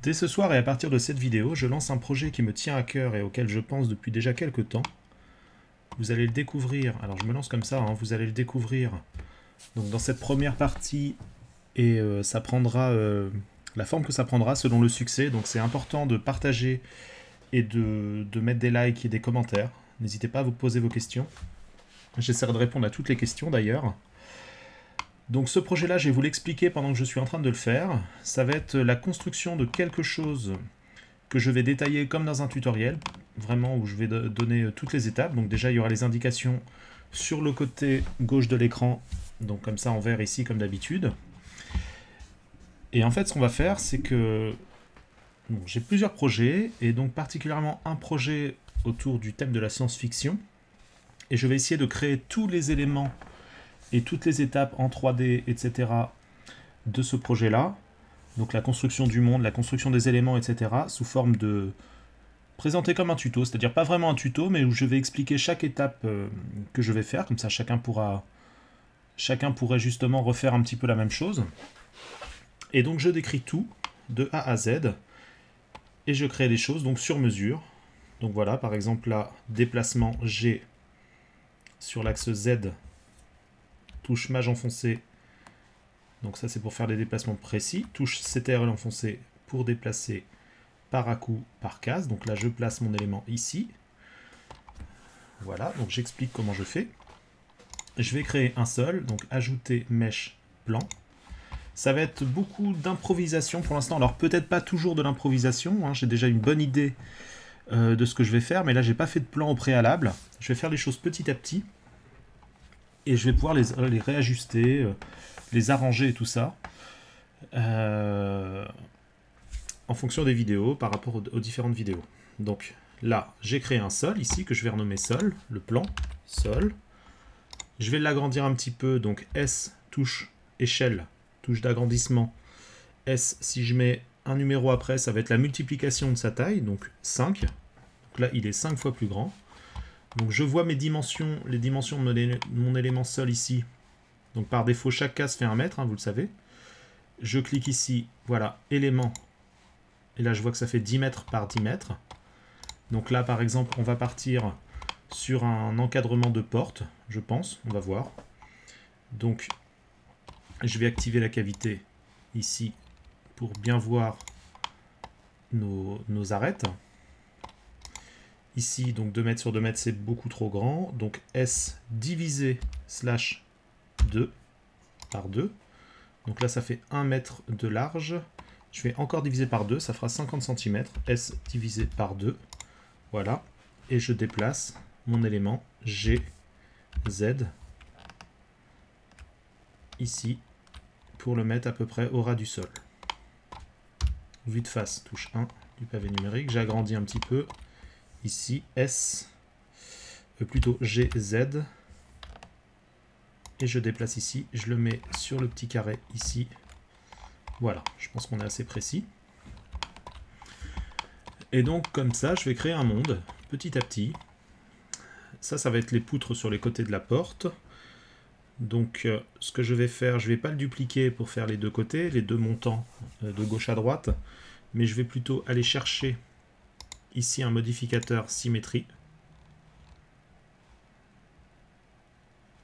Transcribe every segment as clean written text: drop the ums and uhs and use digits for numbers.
Dès ce soir et à partir de cette vidéo, je lance un projet qui me tient à cœur et auquel je pense depuis déjà quelques temps. Vous allez le découvrir, alors je me lance comme ça, hein, vous allez le découvrir donc dans cette première partie et ça prendra la forme que ça prendra selon le succès. Donc c'est important de partager et de mettre des likes et des commentaires. N'hésitez pas à vous poser vos questions. J'essaierai de répondre à toutes les questions d'ailleurs. Donc ce projet-là, je vais vous l'expliquer pendant que je suis en train de le faire. Ça va être la construction de quelque chose que je vais détailler comme dans un tutoriel, vraiment où je vais donner toutes les étapes. Donc déjà, il y aura les indications sur le côté gauche de l'écran, donc comme ça en vert ici, comme d'habitude. Et en fait, ce qu'on va faire, c'est que bon, j'ai plusieurs projets, et donc particulièrement un projet autour du thème de la science-fiction. Et je vais essayer de créer tous les éléments et toutes les étapes en 3D, etc. de ce projet-là. Donc la construction du monde, la construction des éléments, etc. sous forme de présenté comme un tuto, c'est-à-dire pas vraiment un tuto, mais où je vais expliquer chaque étape que je vais faire, comme ça chacun pourrait justement refaire un petit peu la même chose. Et donc je décris tout de A à Z, et je crée des choses donc sur mesure. Donc voilà, par exemple là, déplacement G sur l'axe Z, touche maj enfoncée, donc ça c'est pour faire des déplacements précis, touche CTRL enfoncée pour déplacer par à-coup, par case. Donc là, je place mon élément ici. Voilà, donc j'explique comment je fais. Je vais créer un seul, donc ajouter mèche plan. Ça va être beaucoup d'improvisation pour l'instant. Alors peut-être pas toujours de l'improvisation, hein. J'ai déjà une bonne idée de ce que je vais faire, mais là, j'ai pas fait de plan au préalable. Je vais faire les choses petit à petit. Et je vais pouvoir les réajuster, les arranger et tout ça. En fonction des vidéos, par rapport aux différentes vidéos. Donc là, j'ai créé un sol ici, que je vais renommer sol, le plan, sol. Je vais l'agrandir un petit peu, donc S, touche échelle, touche d'agrandissement. S, si je mets un numéro après, ça va être la multiplication de sa taille, donc 5. Donc là, il est 5 fois plus grand. Donc je vois mes dimensions, les dimensions de mon élément sol ici. Donc par défaut, chaque case fait 1 mètre, hein, vous le savez. Je clique ici, voilà, élément. Et là, je vois que ça fait 10 mètres par 10 mètres. Donc là, par exemple, on va partir sur un encadrement de porte, je pense. On va voir. Donc, je vais activer la cavité ici pour bien voir nos arêtes. Ici, donc 2 mètres sur 2 mètres, c'est beaucoup trop grand. Donc S divisé slash 2 par 2. Donc là, ça fait 1 mètre de large. Je vais encore diviser par 2, ça fera 50 cm. S divisé par 2. Voilà. Et je déplace mon élément G, Z, ici, pour le mettre à peu près au ras du sol. Vue de face, touche 1 du pavé numérique. J'agrandis un petit peu. Ici, S, plutôt G, Z. Et je déplace ici. Je le mets sur le petit carré ici. Voilà, je pense qu'on est assez précis. Et donc, comme ça, je vais créer un monde, petit à petit. Ça va être les poutres sur les côtés de la porte. Donc, ce que je vais faire, je ne vais pas le dupliquer pour faire les deux côtés, les deux montants de gauche à droite, mais je vais plutôt aller chercher ici un modificateur symétrie.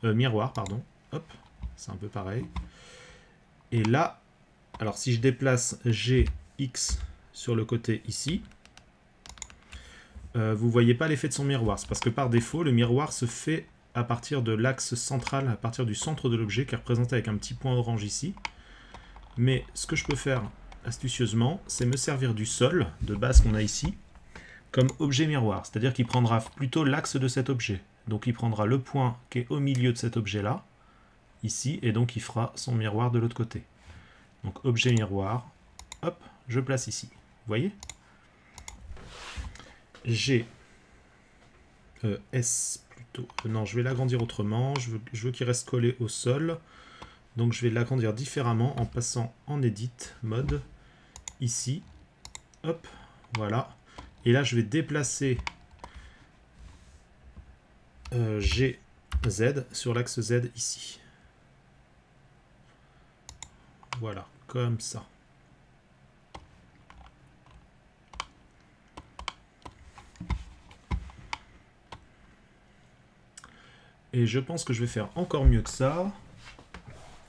Miroir, pardon. Hop, c'est un peu pareil. Et là, alors si je déplace G, X sur le côté ici, vous ne voyez pas l'effet de son miroir. C'est parce que par défaut, le miroir se fait à partir de l'axe central, à partir du centre de l'objet, qui est représenté avec un petit point orange ici. Mais ce que je peux faire astucieusement, c'est me servir du sol de base qu'on a ici comme objet miroir. C'est-à-dire qu'il prendra plutôt l'axe de cet objet. Donc il prendra le point qui est au milieu de cet objet-là, ici, et donc il fera son miroir de l'autre côté. Donc objet miroir, hop, je place ici. Vous voyez ? G, S plutôt. Non, je vais l'agrandir autrement. Je veux qu'il reste collé au sol. Donc je vais l'agrandir différemment en passant en Edit, mode, ici. Hop, voilà. Et là, je vais déplacer G, Z sur l'axe Z ici. Voilà, comme ça. Et je pense que je vais faire encore mieux que ça.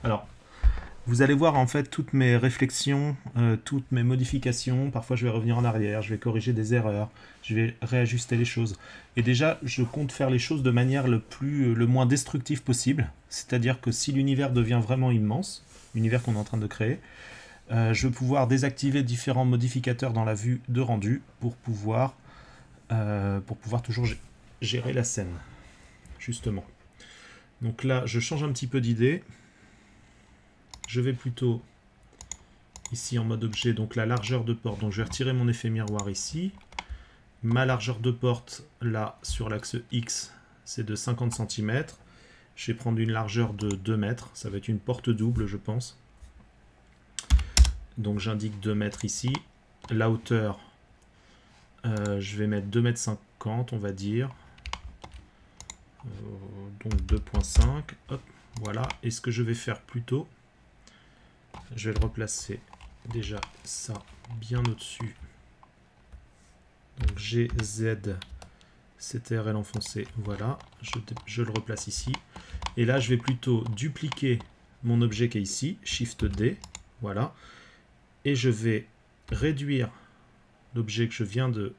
Alors, vous allez voir en fait toutes mes réflexions, toutes mes modifications. Parfois je vais revenir en arrière, je vais corriger des erreurs, je vais réajuster les choses. Et déjà, je compte faire les choses de manière le moins destructive possible. C'est-à-dire que si l'univers devient vraiment immense, l'univers qu'on est en train de créer, je vais pouvoir désactiver différents modificateurs dans la vue de rendu pour pouvoir toujours gérer la scène, justement. Donc là, je change un petit peu d'idée. Je vais plutôt ici en mode objet, donc la largeur de porte. Donc je vais retirer mon effet miroir ici. Ma largeur de porte, là, sur l'axe X, c'est de 50 cm. Je vais prendre une largeur de 2 mètres. Ça va être une porte double, je pense. Donc j'indique 2 mètres ici. La hauteur, je vais mettre 2,50 m, on va dire. Donc 2,5. Hop, voilà. Et ce que je vais faire plutôt, je vais le replacer déjà ça bien au-dessus. Donc GZ, CTRL enfoncé, voilà. Je le replace ici. Et là, je vais plutôt dupliquer mon objet qui est ici, Shift D, voilà. Et je vais réduire l'objet que je viens de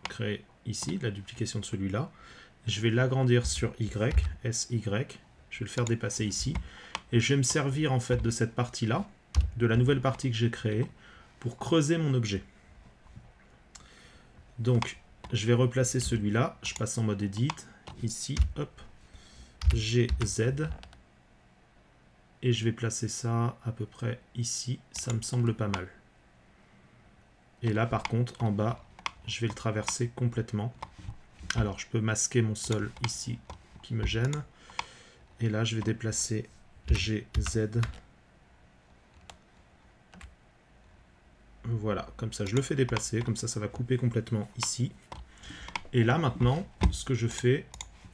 créer ici, la duplication de celui-là. Je vais l'agrandir sur Y, SY. Je vais le faire dépasser ici. Et je vais me servir en fait de cette partie-là, de la nouvelle partie que j'ai créée, pour creuser mon objet. Donc, je vais replacer celui-là. Je passe en mode Edit. Ici, hop, GZ. Et je vais placer ça à peu près ici. Ça me semble pas mal. Et là, par contre, en bas, je vais le traverser complètement. Alors, je peux masquer mon sol ici qui me gêne. Et là, je vais déplacer GZ. Voilà, comme ça, je le fais déplacer. Comme ça, ça va couper complètement ici. Et là, maintenant, ce que je fais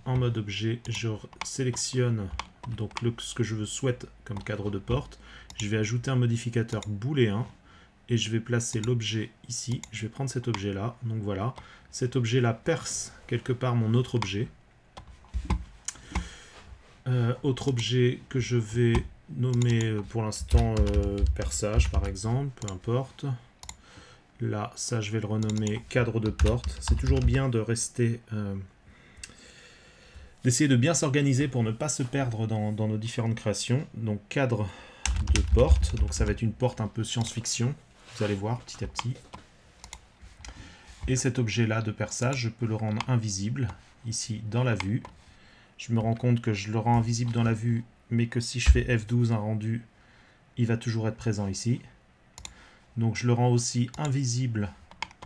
en mode objet, je sélectionne donc ce que je souhaite comme cadre de porte. Je vais ajouter un modificateur booléen. Et je vais placer l'objet ici. Je vais prendre cet objet-là. Donc voilà, cet objet-là perce quelque part mon autre objet. Autre objet que je vais nommer pour l'instant perçage par exemple, peu importe. Là, ça je vais le renommer cadre de porte. C'est toujours bien de rester, d'essayer de bien s'organiser pour ne pas se perdre dans nos différentes créations. Donc cadre de porte, donc ça va être une porte un peu science-fiction. Vous allez voir petit à petit. Et cet objet-là de perçage, je peux le rendre invisible, ici dans la vue. Je me rends compte que je le rends invisible dans la vue, mais que si je fais F12, un rendu, il va toujours être présent ici. Donc je le rends aussi invisible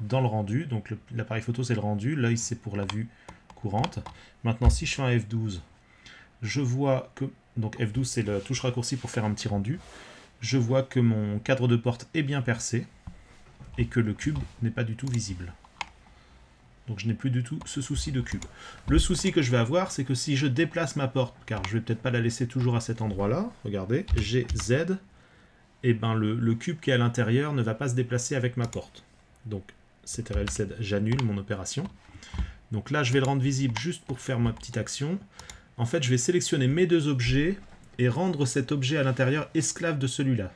dans le rendu. Donc l'appareil photo, c'est le rendu. L'œil, c'est pour la vue courante. Maintenant, si je fais un F12, je vois que... Donc F12, c'est la touche raccourci pour faire un petit rendu. Je vois que mon cadre de porte est bien percé et que le cube n'est pas du tout visible. Donc je n'ai plus du tout ce souci de cube. Le souci que je vais avoir, c'est que si je déplace ma porte, car je vais peut-être pas la laisser toujours à cet endroit-là, regardez, GZ, et ben le cube qui est à l'intérieur ne va pas se déplacer avec ma porte. Donc CTRL-Z, j'annule mon opération. Donc là, je vais le rendre visible juste pour faire ma petite action. En fait, je vais sélectionner mes deux objets et rendre cet objet à l'intérieur esclave de celui-là.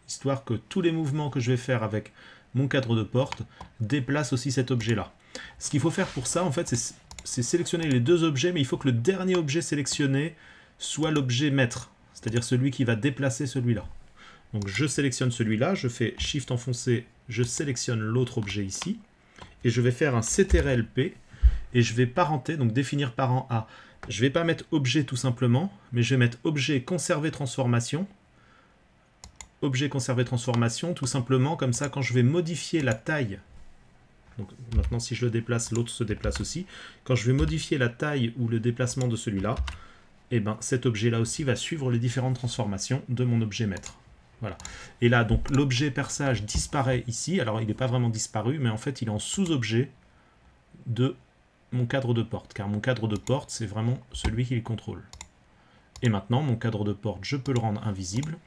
Histoire que tous les mouvements que je vais faire avec mon cadre de porte déplacent aussi cet objet-là. Ce qu'il faut faire pour ça, en fait, c'est sélectionner les deux objets, mais il faut que le dernier objet sélectionné soit l'objet maître, c'est-à-dire celui qui va déplacer celui-là. Donc je sélectionne celui-là, je fais Shift enfoncé, je sélectionne l'autre objet ici, et je vais faire un CTRL-P, et je vais parenter, donc définir parent A. Je ne vais pas mettre objet tout simplement, mais je vais mettre objet conserver transformation. Objet conserver transformation, tout simplement, comme ça, quand je vais modifier la taille, donc maintenant si je le déplace, l'autre se déplace aussi. Quand je vais modifier la taille ou le déplacement de celui-là, et ben cet objet-là aussi va suivre les différentes transformations de mon objet maître. Voilà. Et là, donc l'objet perçage disparaît ici. Alors il n'est pas vraiment disparu, mais en fait il est en sous-objet de mon cadre de porte, car mon cadre de porte, c'est vraiment celui qui le contrôle. Et maintenant, mon cadre de porte, je peux le rendre invisible,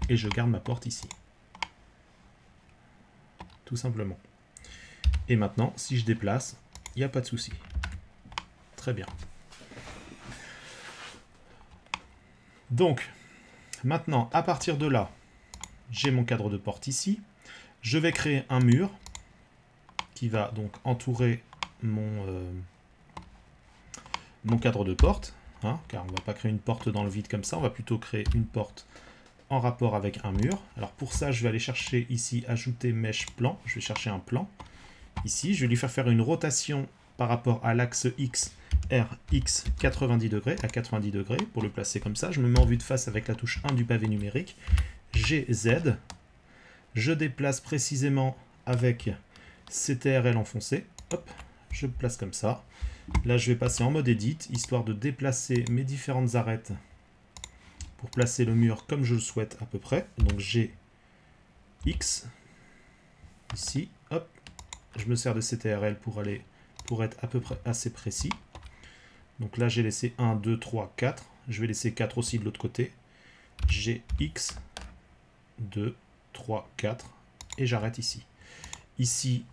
et je garde ma porte ici. Tout simplement. Et maintenant, si je déplace, il n'y a pas de souci. Très bien. Donc, maintenant, à partir de là, j'ai mon cadre de porte ici. Je vais créer un mur qui va donc entourer mon cadre de porte, hein, car on ne va pas créer une porte dans le vide comme ça, on va plutôt créer une porte en rapport avec un mur. Alors pour ça, je vais aller chercher ici, ajouter mèche plan, je vais chercher un plan. Ici, je vais lui faire une rotation par rapport à l'axe X, RX 90 degrés, à 90 degrés, pour le placer comme ça. Je me mets en vue de face avec la touche 1 du pavé numérique. GZ. Je déplace précisément avec CTRL enfoncé. Hop, je le place comme ça. Là, je vais passer en mode Edit, histoire de déplacer mes différentes arêtes pour placer le mur comme je le souhaite à peu près. Donc j'ai X, ici, hop, je me sers de CTRL pour être à peu près assez précis. Donc là, j'ai laissé 1, 2, 3, 4. Je vais laisser 4 aussi de l'autre côté. J'ai X, 2, 3, 4, et j'arrête ici. Ici,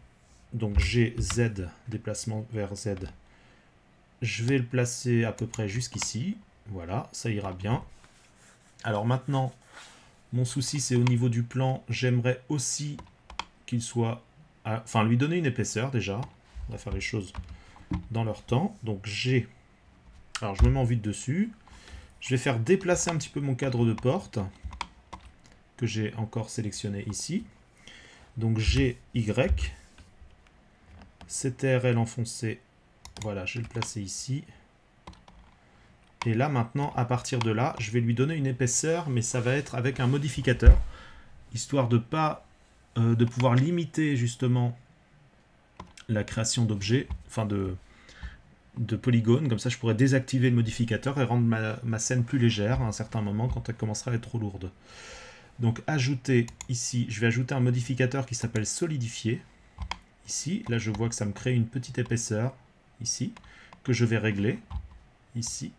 donc j'ai Z, déplacement vers Z. Je vais le placer à peu près jusqu'ici. Voilà, ça ira bien. Alors maintenant, mon souci, c'est au niveau du plan. J'aimerais aussi qu'il soit... Enfin, lui donner une épaisseur déjà. On va faire les choses dans leur temps. Donc j'ai... Alors, je me mets en vue de dessus. Je vais faire déplacer un petit peu mon cadre de porte que j'ai encore sélectionné ici. Donc j'ai Y. CTRL enfoncé. Voilà, je vais le placer ici. Et là, maintenant, à partir de là, je vais lui donner une épaisseur, mais ça va être avec un modificateur, histoire de de pouvoir limiter justement la création d'objets, enfin de polygones. Comme ça, je pourrais désactiver le modificateur et rendre ma scène plus légère à un certain moment quand elle commencera à être trop lourde. Donc, ajouter ici, je vais ajouter un modificateur qui s'appelle solidifier. Ici, là, je vois que ça me crée une petite épaisseur, ici, que je vais régler, ici.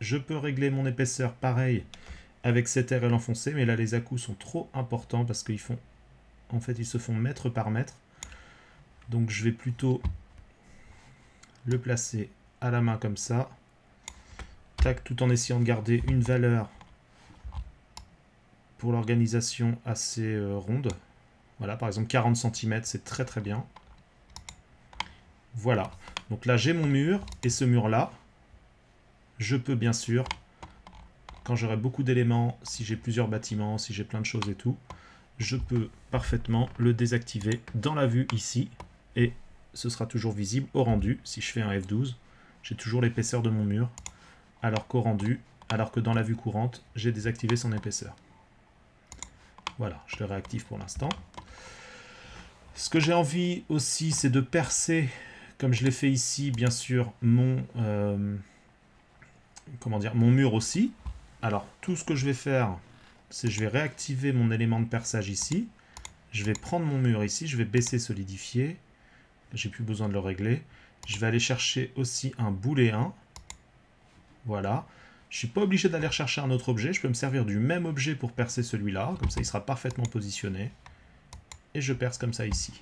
Je peux régler mon épaisseur pareil avec CTRL enfoncé, mais là, les à-coups sont trop importants parce qu'ils font, en fait, ils se font mètre par mètre. Donc, je vais plutôt le placer à la main comme ça. Tac, tout en essayant de garder une valeur pour l'organisation assez ronde. Voilà, par exemple 40 cm, c'est très très bien. Voilà, donc là j'ai mon mur, et ce mur-là, je peux bien sûr, quand j'aurai beaucoup d'éléments, si j'ai plusieurs bâtiments, si j'ai plein de choses et tout, je peux parfaitement le désactiver dans la vue ici, et ce sera toujours visible au rendu. Si je fais un F12, j'ai toujours l'épaisseur de mon mur, alors qu'au rendu, alors que dans la vue courante, j'ai désactivé son épaisseur. Voilà, je le réactive pour l'instant. Ce que j'ai envie aussi, c'est de percer, comme je l'ai fait ici, bien sûr, mon mur aussi. Alors, tout ce que je vais faire, c'est je vais réactiver mon élément de perçage ici. Je vais prendre mon mur ici, je vais baisser solidifier. J'ai plus besoin de le régler. Je vais aller chercher aussi un booléen. Voilà. Je ne suis pas obligé d'aller chercher un autre objet. Je peux me servir du même objet pour percer celui-là. Comme ça, il sera parfaitement positionné. Et je perce comme ça ici.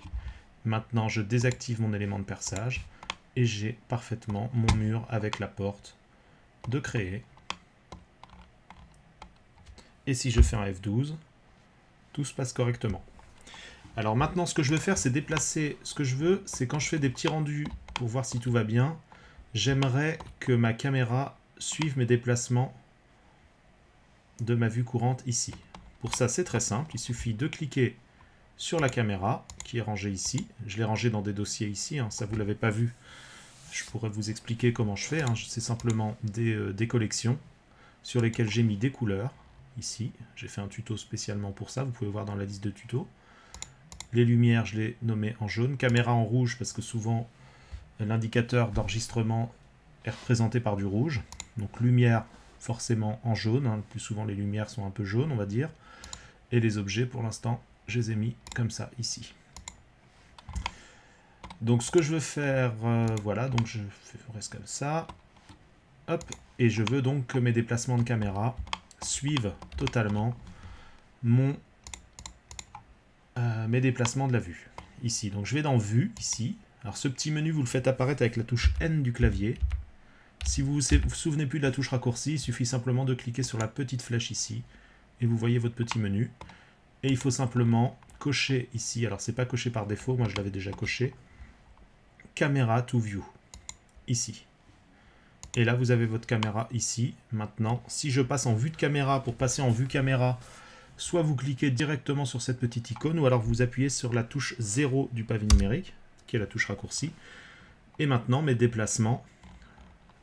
Maintenant, je désactive mon élément de perçage. Et j'ai parfaitement mon mur avec la porte de créer. Et si je fais un F12, tout se passe correctement. Alors maintenant, ce que je veux faire, c'est déplacer. Ce que je veux, c'est quand je fais des petits rendus pour voir si tout va bien, j'aimerais que ma caméra suive mes déplacements de ma vue courante ici. Pour ça, c'est très simple. Il suffit de cliquer sur la caméra qui est rangée ici. Je l'ai rangée dans des dossiers ici. Hein, ça, vous ne l'avez pas vu. Je pourrais vous expliquer comment je fais. Hein. C'est simplement des collections sur lesquelles j'ai mis des couleurs. Ici, j'ai fait un tuto spécialement pour ça. Vous pouvez voir dans la liste de tutos. Les lumières, je les nommé en jaune. Caméra en rouge, parce que souvent, l'indicateur d'enregistrement est représenté par du rouge. Donc lumière, forcément en jaune. Hein. Le plus souvent, les lumières sont un peu jaunes, on va dire. Et les objets, pour l'instant, je les ai mis comme ça, ici. Donc ce que je veux faire, voilà, donc je reste comme ça. Hop, et je veux donc que mes déplacements de caméra suivent totalement mes déplacements de la vue. Ici, donc je vais dans Vue, ici. Alors ce petit menu, vous le faites apparaître avec la touche N du clavier. Si vous vous souvenez plus de la touche raccourci, il suffit simplement de cliquer sur la petite flèche ici et vous voyez votre petit menu. Et il faut simplement cocher ici, alors c'est pas coché par défaut, moi je l'avais déjà coché, Camera to View, ici. Et là vous avez votre caméra ici. Maintenant, si je passe en vue de caméra, pour passer en vue caméra, soit vous cliquez directement sur cette petite icône, ou alors vous appuyez sur la touche 0 du pavé numérique, qui est la touche raccourci. Et maintenant, mes déplacements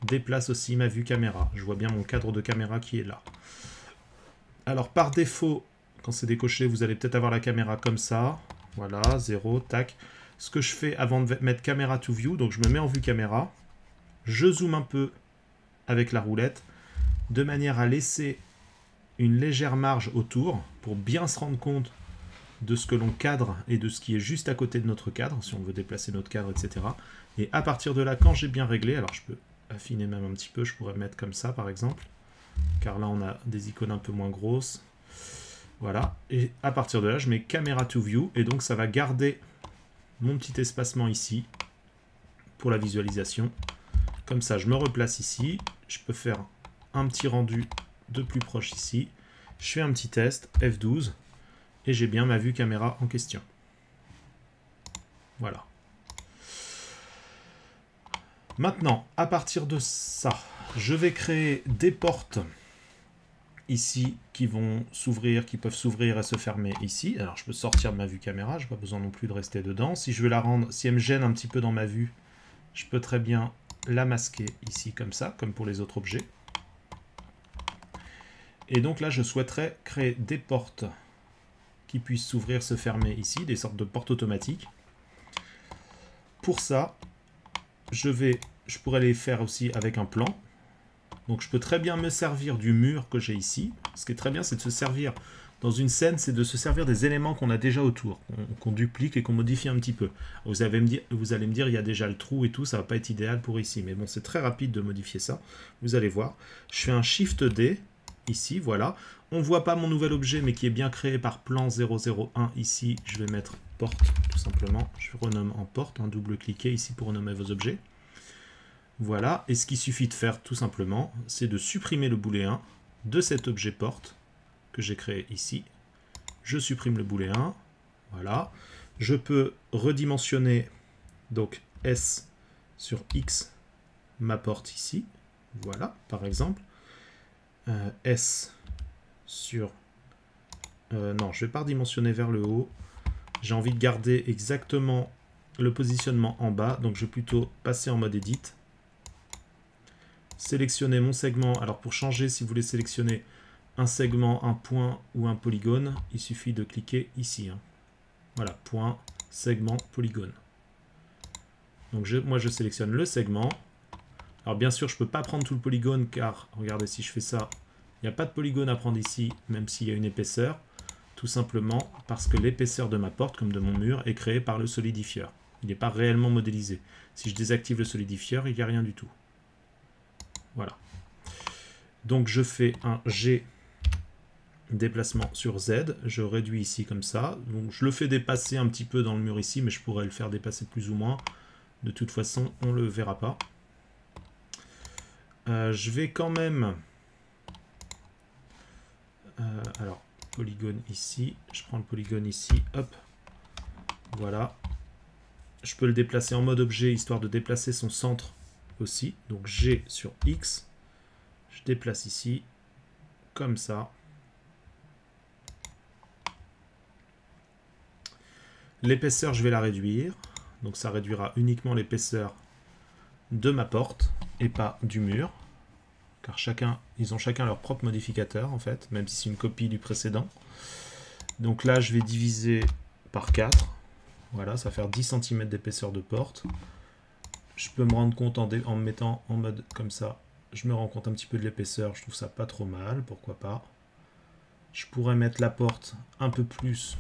déplacent aussi ma vue caméra. Je vois bien mon cadre de caméra qui est là. Alors par défaut, quand c'est décoché, vous allez peut-être avoir la caméra comme ça. Voilà, 0, tac. Ce que je fais avant de mettre caméra to view, donc je me mets en vue caméra. Je zoome un peu avec la roulette, de manière à laisser une légère marge autour, pour bien se rendre compte de ce que l'on cadre et de ce qui est juste à côté de notre cadre, si on veut déplacer notre cadre, etc. Et à partir de là, quand j'ai bien réglé, alors je peux affiner même un petit peu, je pourrais mettre comme ça par exemple, car là on a des icônes un peu moins grosses. Voilà, et à partir de là, je mets Camera to View, et donc ça va garder mon petit espacement ici, pour la visualisation. Comme ça, je me replace ici, je peux faire un petit rendu de plus proche ici, je fais un petit test, F12, et j'ai bien ma vue caméra en question. Voilà. Maintenant, à partir de ça, je vais créer des portes ici qui vont s'ouvrir, qui peuvent s'ouvrir et se fermer ici. Alors je peux sortir de ma vue caméra, je n'ai pas besoin non plus de rester dedans. Si je veux la rendre, si elle me gêne un petit peu dans ma vue, je peux très bien la masquer ici comme ça, comme pour les autres objets. Et donc là je souhaiterais créer des portes qui puissent s'ouvrir, se fermer ici, des sortes de portes automatiques. Pour ça, je pourrais les faire aussi avec un plan. Donc je peux très bien me servir du mur que j'ai ici. Ce qui est très bien, c'est de se servir, dans une scène, c'est de se servir des éléments qu'on a déjà autour, qu'on duplique et qu'on modifie un petit peu. Vous allez me dire, il y a déjà le trou et tout, ça va pas être idéal pour ici. Mais bon, c'est très rapide de modifier ça. Vous allez voir. Je fais un Shift D, ici, voilà. On ne voit pas mon nouvel objet, mais qui est bien créé par plan 001 ici. Je vais mettre porte, tout simplement. Je renomme en porte, double-cliquez ici pour renommer vos objets. Voilà, et ce qu'il suffit de faire tout simplement, c'est de supprimer le booléen de cet objet porte que j'ai créé ici. Je supprime le booléen, voilà. Je peux redimensionner donc S sur X, ma porte ici, voilà, par exemple. S sur... non, je ne vais pas redimensionner vers le haut. J'ai envie de garder exactement le positionnement en bas, donc je vais plutôt passer en mode Edit. Sélectionner mon segment. Alors pour changer, si vous voulez sélectionner un segment, un point ou un polygone, il suffit de cliquer ici. Voilà, point, segment, polygone. Donc moi je sélectionne le segment. Alors bien sûr je ne peux pas prendre tout le polygone car, regardez si je fais ça, il n'y a pas de polygone à prendre ici, même s'il y a une épaisseur. Tout simplement parce que l'épaisseur de ma porte, comme de mon mur, est créée par le solidifieur. Il n'est pas réellement modélisé. Si je désactive le solidifieur, il n'y a rien du tout. Voilà. Donc je fais un G déplacement sur Z. Je réduis ici comme ça. Donc je le fais dépasser un petit peu dans le mur ici, mais je pourrais le faire dépasser plus ou moins. De toute façon, on ne le verra pas. Je vais quand même... alors, polygone ici. Je prends le polygone ici. Hop. Voilà. Je peux le déplacer en mode objet, histoire de déplacer son centre aussi. Donc G sur X. Je déplace ici. Comme ça. L'épaisseur, je vais la réduire. Donc ça réduira uniquement l'épaisseur de ma porte et pas du mur. Car ils ont chacun leur propre modificateur en fait, même si c'est une copie du précédent. Donc là, je vais diviser par 4. Voilà, ça va faire 10 cm d'épaisseur de porte. Je peux me rendre compte en me mettant en mode comme ça. Je me rends compte un petit peu de l'épaisseur, je trouve ça pas trop mal, pourquoi pas. Je pourrais mettre la porte un peu plus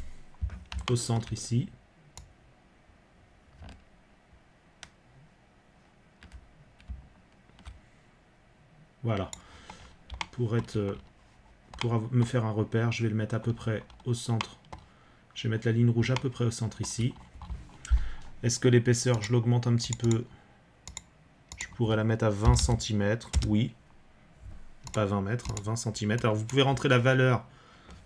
au centre ici. Voilà. Pour me faire un repère, je vais le mettre à peu près au centre. Je vais mettre la ligne rouge à peu près au centre ici. Est-ce que l'épaisseur, je l'augmente un petit peu? Je pourrais la mettre à 20 cm, oui. Pas 20 mètres, hein, 20 cm. Alors vous pouvez rentrer la valeur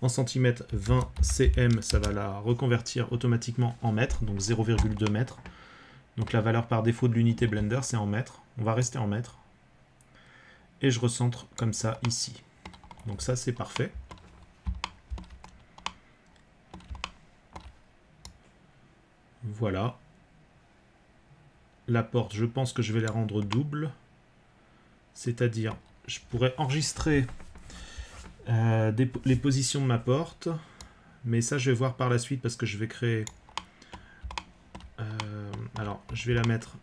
en centimètres, 20 cm, ça va la reconvertir automatiquement en mètres, donc 0,2 mètres. Donc la valeur par défaut de l'unité Blender, c'est en mètres. On va rester en mètres. Et je recentre comme ça ici. Donc ça, c'est parfait. Voilà. La porte, je pense que je vais la rendre double. C'est-à-dire, je pourrais enregistrer les positions de ma porte. Mais ça, je vais voir par la suite parce que je vais créer... alors, je vais la mettre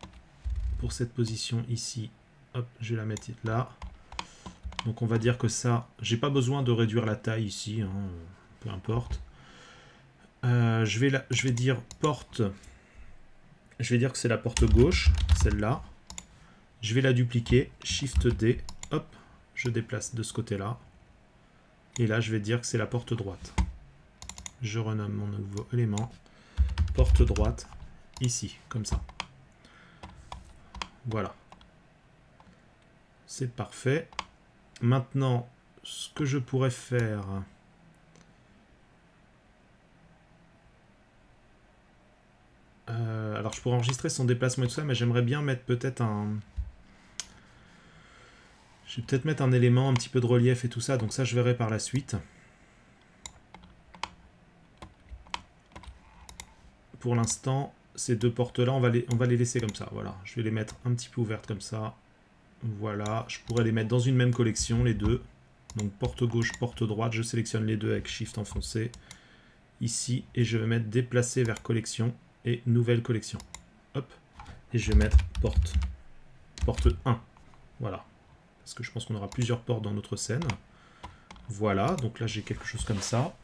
pour cette position ici. Hop, je vais la mettre là. Donc on va dire que ça, j'ai pas besoin de réduire la taille ici, hein, peu importe. Je vais dire porte, je vais dire que c'est la porte gauche, celle-là. Je vais la dupliquer, Shift D, hop, je déplace de ce côté-là. Et là, je vais dire que c'est la porte droite. Je renomme mon nouveau élément, porte droite, ici, comme ça. Voilà. C'est parfait. Maintenant, ce que je pourrais faire... alors, je pourrais enregistrer son déplacement et tout ça, mais j'aimerais bien mettre peut-être un... Je vais peut-être mettre un élément, un petit peu de relief et tout ça, donc ça, je verrai par la suite. Pour l'instant, ces deux portes-là, on va les laisser comme ça. Voilà, je vais les mettre un petit peu ouvertes comme ça. Voilà, je pourrais les mettre dans une même collection, les deux. Donc porte gauche, porte droite, je sélectionne les deux avec Shift enfoncé. Ici, et je vais mettre déplacer vers collection et nouvelle collection. Hop, et je vais mettre porte 1. Voilà, parce que je pense qu'on aura plusieurs portes dans notre scène. Voilà, donc là j'ai quelque chose comme ça.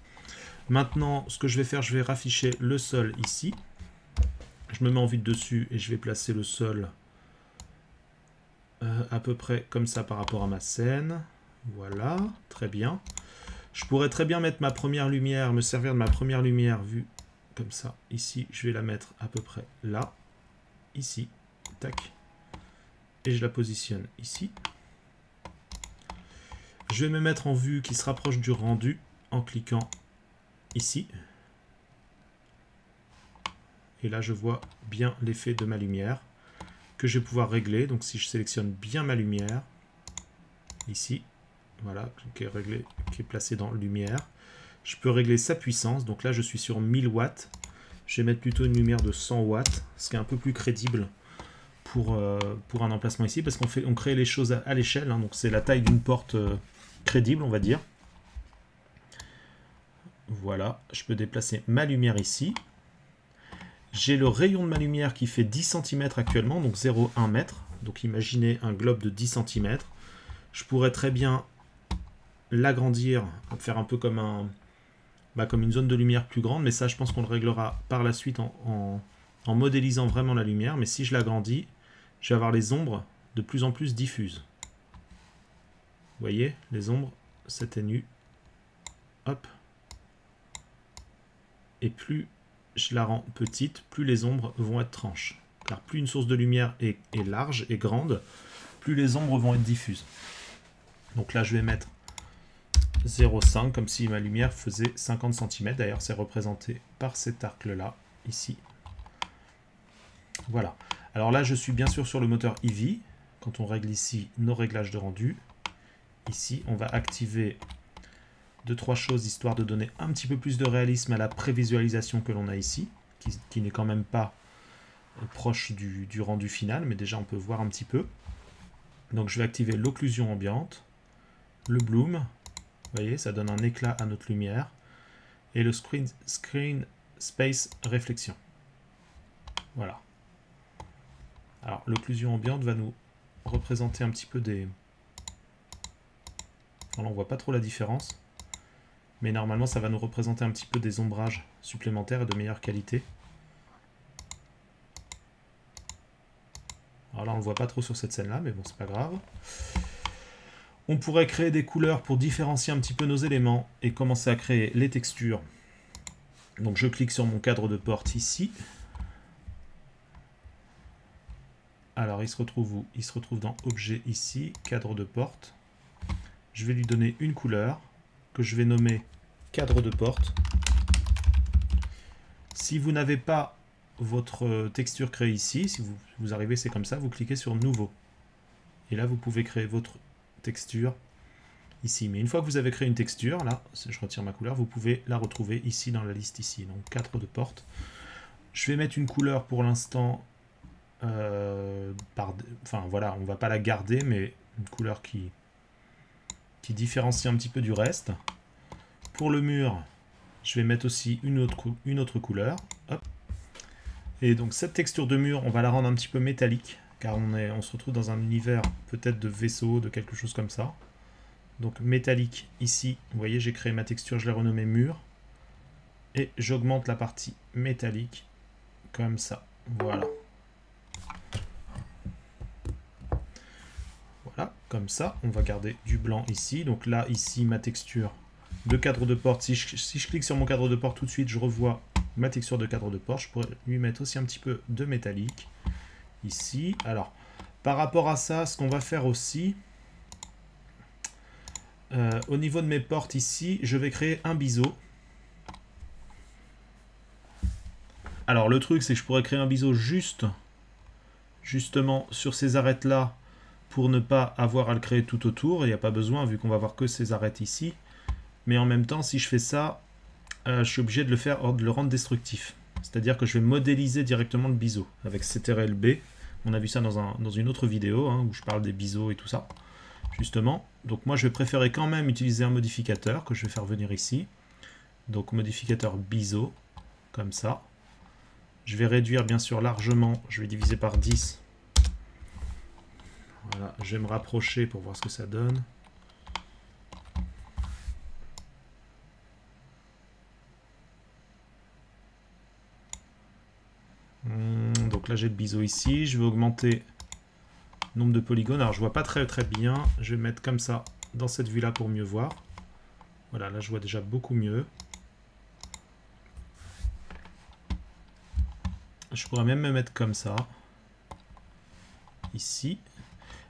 Maintenant, ce que je vais faire, je vais rafficher le sol ici. Je me mets en vue de dessus et je vais placer le sol à peu près comme ça par rapport à ma scène. Voilà, très bien. Je pourrais très bien mettre ma première lumière, me servir de ma première lumière vue comme ça. Ici, je vais la mettre à peu près là. Ici, tac. Et je la positionne ici. Je vais me mettre en vue qui se rapproche du rendu en cliquant ici. Et là, je vois bien l'effet de ma lumière que je vais pouvoir régler. Donc, si je sélectionne bien ma lumière, ici, voilà, qui est réglé, qui est placé dans lumière, je peux régler sa puissance. Donc là, je suis sur 1000 watts. Je vais mettre plutôt une lumière de 100 watts, ce qui est un peu plus crédible pour un emplacement ici, parce qu'on crée les choses à l'échelle. Hein, donc, c'est la taille d'une porte crédible, on va dire. Voilà, je peux déplacer ma lumière ici. J'ai le rayon de ma lumière qui fait 10 cm actuellement, donc 0,1 m. Donc imaginez un globe de 10 cm. Je pourrais très bien l'agrandir, faire un peu comme, comme une zone de lumière plus grande, mais ça je pense qu'on le réglera par la suite en modélisant vraiment la lumière. Mais si je l'agrandis, je vais avoir les ombres de plus en plus diffuses. Vous voyez, les ombres s'atténuent. Hop. Et plus je la rends petite, plus les ombres vont être tranches. Car plus une source de lumière est large et grande, plus les ombres vont être diffuses. Donc là, je vais mettre 0,5, comme si ma lumière faisait 50 cm. D'ailleurs, c'est représenté par cet arc-là, ici. Voilà. Alors là, je suis bien sûr sur le moteur Eevee. Quand on règle ici nos réglages de rendu, ici, on va activer 2-3 choses, histoire de donner un petit peu plus de réalisme à la prévisualisation que l'on a ici, qui n'est quand même pas proche du rendu final, mais déjà on peut voir un petit peu. Donc je vais activer l'occlusion ambiante, le bloom, vous voyez, ça donne un éclat à notre lumière, et le screen space réflexion. Voilà. Alors l'occlusion ambiante va nous représenter un petit peu des... Enfin, là on voit pas trop la différence. Mais normalement, ça va nous représenter un petit peu des ombrages supplémentaires et de meilleure qualité. Alors là, on ne le voit pas trop sur cette scène-là, mais bon, c'est pas grave. On pourrait créer des couleurs pour différencier un petit peu nos éléments et commencer à créer les textures. Donc je clique sur mon cadre de porte ici. Alors, il se retrouve où? Il se retrouve dans Objet ici, cadre de porte. Je vais lui donner une couleur que je vais nommer cadre de porte. Si vous n'avez pas votre texture créée ici, si vous arrivez, c'est comme ça, vous cliquez sur Nouveau. Et là, vous pouvez créer votre texture ici. Mais une fois que vous avez créé une texture, là, je retire ma couleur, vous pouvez la retrouver ici dans la liste ici. Donc, cadre de porte. Je vais mettre une couleur pour l'instant. Enfin, voilà, on ne va pas la garder, mais une couleur qui différencie un petit peu du reste. Pour le mur, je vais mettre aussi une autre couleur. Hop. Et donc cette texture de mur, on va la rendre un petit peu métallique, car on se retrouve dans un univers peut-être de vaisseau, de quelque chose comme ça. Donc métallique ici, vous voyez, j'ai créé ma texture, je l'ai renommée mur. Et j'augmente la partie métallique, comme ça. Voilà. Voilà, comme ça, on va garder du blanc ici. Donc là, ici, ma texture de cadre de porte. Si je clique sur mon cadre de porte tout de suite, je revois ma texture de cadre de porte. Je pourrais lui mettre aussi un petit peu de métallique ici. Alors, par rapport à ça, ce qu'on va faire aussi, au niveau de mes portes ici, je vais créer un biseau. Alors, le truc, c'est que je pourrais créer un biseau justement sur ces arêtes-là, pour ne pas avoir à le créer tout autour. Il n'y a pas besoin, vu qu'on va avoir que ces arêtes ici. Mais en même temps, si je fais ça, je suis obligé de le rendre destructif. C'est-à-dire que je vais modéliser directement le biseau avec CTRL-B. On a vu ça dans une autre vidéo, hein, où je parle des biseaux et tout ça, justement. Donc moi, je vais préférer quand même utiliser un modificateur que je vais faire venir ici. Donc modificateur biseau, comme ça. Je vais réduire bien sûr largement, je vais diviser par 10. Voilà, je vais me rapprocher pour voir ce que ça donne. Donc là j'ai le biseau ici, je vais augmenter le nombre de polygones. Alors je vois pas très bien, je vais mettre comme ça dans cette vue là pour mieux voir. Voilà, là je vois déjà beaucoup mieux. Je pourrais même me mettre comme ça, ici.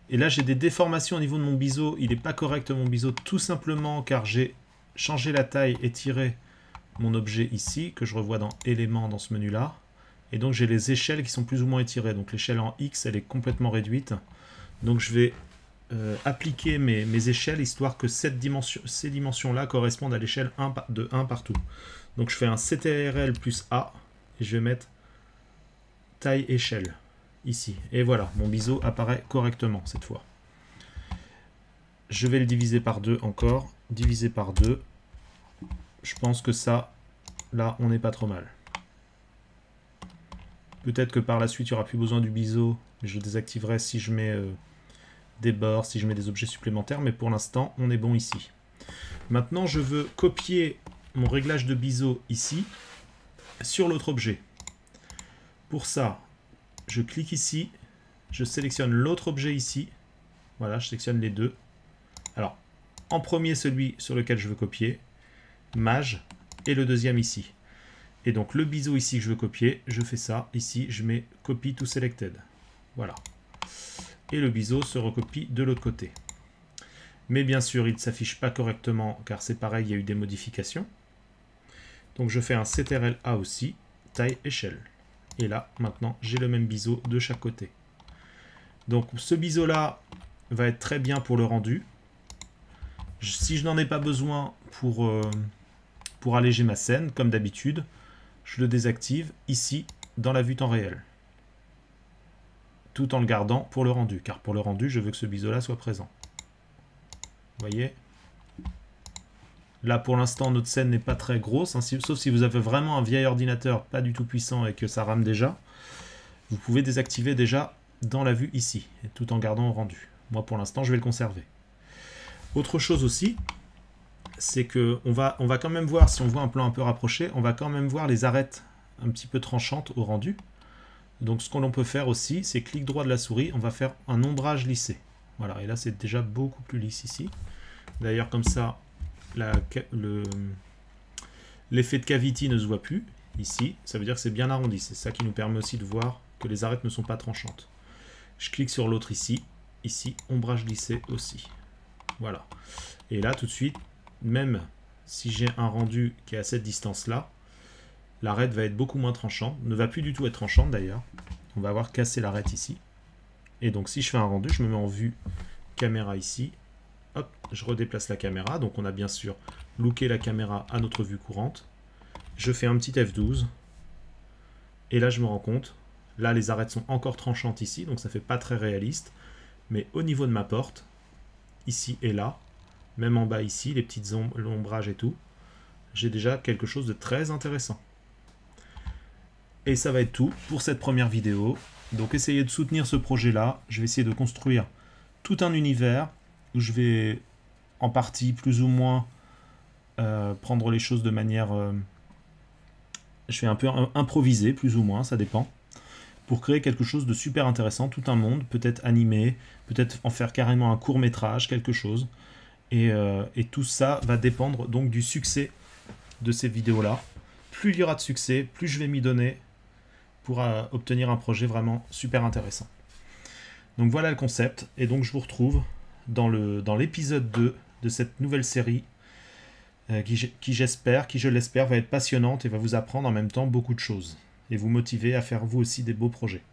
Et là, j'ai des déformations au niveau de mon biseau. Il n'est pas correct, mon biseau, tout simplement car j'ai changé la taille et tiré mon objet ici, que je revois dans éléments dans ce menu-là. Et donc, j'ai les échelles qui sont plus ou moins étirées. Donc, l'échelle en X, elle est complètement réduite. Donc, je vais appliquer mes échelles, histoire que ces dimensions-là correspondent à l'échelle de 1 partout. Donc, je fais un CTRL plus A, et je vais mettre taille échelle. Ici. Et voilà, mon biseau apparaît correctement cette fois. Je vais le diviser par 2 encore. Diviser par 2. Je pense que ça, là, on n'est pas trop mal. Peut-être que par la suite, il n'y aura plus besoin du biseau. Je le désactiverai si je mets des bords, si je mets des objets supplémentaires. Mais pour l'instant, on est bon ici. Maintenant, je veux copier mon réglage de biseau ici sur l'autre objet. Pour ça, je clique ici, je sélectionne l'autre objet ici. Voilà, je sélectionne les deux. Alors, en premier, celui sur lequel je veux copier, Mage, et le deuxième ici. Et donc, le biseau ici que je veux copier, je fais ça. Ici, je mets Copy to Selected. Voilà. Et le biseau se recopie de l'autre côté. Mais bien sûr, il ne s'affiche pas correctement, car c'est pareil, il y a eu des modifications. Donc, je fais un CTRL-A aussi, taille échelle. Et là, maintenant, j'ai le même biseau de chaque côté. Donc, ce biseau-là va être très bien pour le rendu. Si je n'en ai pas besoin pour alléger ma scène, comme d'habitude, je le désactive ici, dans la vue temps réel. Tout en le gardant pour le rendu, car pour le rendu, je veux que ce biseau-là soit présent. Vous voyez ? Là, pour l'instant, notre scène n'est pas très grosse, hein, sauf si vous avez vraiment un vieil ordinateur pas du tout puissant et que ça rame déjà. Vous pouvez désactiver déjà dans la vue ici, et tout en gardant au rendu. Moi, pour l'instant, je vais le conserver. Autre chose aussi, c'est que on va quand même voir, si on voit un plan un peu rapproché, on va quand même voir les arêtes un petit peu tranchantes au rendu. Donc, ce que l'on peut faire aussi, c'est clic droit de la souris, on va faire un ombrage lissé. Voilà, et là, c'est déjà beaucoup plus lisse ici. D'ailleurs, comme ça, l'effet de cavity ne se voit plus ici, ça veut dire que c'est bien arrondi, c'est ça qui nous permet aussi de voir que les arêtes ne sont pas tranchantes. Je clique sur l'autre ici. Ici, ombrage lissé aussi. Voilà. Et là, tout de suite, même si j'ai un rendu qui est à cette distance-là, l'arête va être beaucoup moins tranchante. Ne va plus du tout être tranchante d'ailleurs. On va avoir cassé l'arête ici. Et donc, si je fais un rendu, je me mets en vue caméra ici. Hop, je redéplace la caméra. Donc, on a bien sûr looké la caméra à notre vue courante. Je fais un petit F12. Et là, je me rends compte. Là, les arêtes sont encore tranchantes ici. Donc, ça fait pas très réaliste. Mais au niveau de ma porte, ici et là, même en bas ici, les petites ombrages et tout, j'ai déjà quelque chose de très intéressant. Et ça va être tout pour cette première vidéo. Donc essayez de soutenir ce projet-là. Je vais essayer de construire tout un univers où je vais en partie plus ou moins prendre les choses de manière... je vais un peu improviser, plus ou moins, ça dépend. Pour créer quelque chose de super intéressant, tout un monde, peut-être animé, peut-être en faire carrément un court-métrage, quelque chose. Et tout ça va dépendre donc du succès de ces vidéos-là. Plus il y aura de succès, plus je vais m'y donner pour obtenir un projet vraiment super intéressant. Donc voilà le concept, et donc je vous retrouve dans l'épisode 2 de cette nouvelle série qui je l'espère, va être passionnante et va vous apprendre en même temps beaucoup de choses, et vous motiver à faire vous aussi des beaux projets.